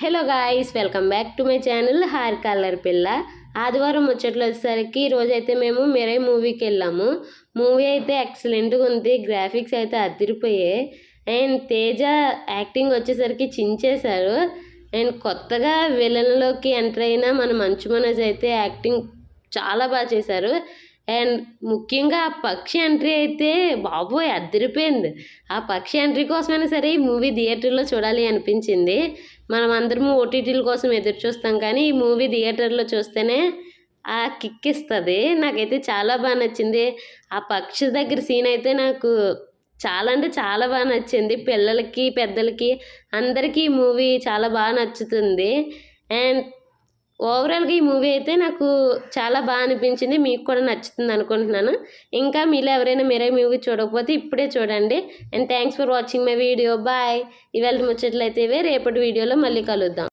Hello guys, welcome back to my channel Harika అల్లరి పిల్ల. ఆదివారం ముచ్చట్లు వచ్చేసరికి ఈరోజైతే మేము మిరై మూవీకి వెళ్ళాము. మూవీ అయితే ఎక్సలెంట్గా ఉంది, గ్రాఫిక్స్ అయితే అదిరిపోయాయి. అండ్ తేజ యాక్టింగ్ వచ్చేసరికి చించేశారు. అండ్ కొత్తగా విలన్లోకి ఎంటర్ అయిన మన మంచు మనోజ్ అయితే యాక్టింగ్ చాలా బాగా చేశారు. అండ్ ముఖ్యంగా ఆ పక్షి ఎంట్రీ అయితే బాబోయ్ అదిరిపోయింది. ఆ పక్షి ఎంట్రీ కోసమైనా సరే ఈ మూవీ థియేటర్లో చూడాలి అనిపించింది. మనం అందరము ఓటీటీల కోసం ఎదురు చూస్తాం, కానీ ఈ మూవీ థియేటర్లో చూస్తేనే ఆ కిక్ ఇస్తుంది. నాకైతే చాలా బాగా నచ్చింది. ఆ పక్షి దగ్గర సీన్ అయితే నాకు చాలా అంటే చాలా బాగా నచ్చింది. పిల్లలకి పెద్దలకి అందరికీ ఈ మూవీ చాలా బాగా నచ్చుతుంది. అండ్ ఓవరాల్గా ఈ మూవీ అయితే నాకు చాలా బాగా అనిపించింది. మీకు కూడా నచ్చుతుంది అనుకుంటున్నాను. ఇంకా మీలో ఎవరైనా మిరై మూవీ చూడకపోతే ఇప్పుడే చూడండి. And thanks for watching my video. Bye. ఇవాళ ముచ్చట్లయితే రేపటి వీడియోలో మళ్ళీ కలుద్దాం.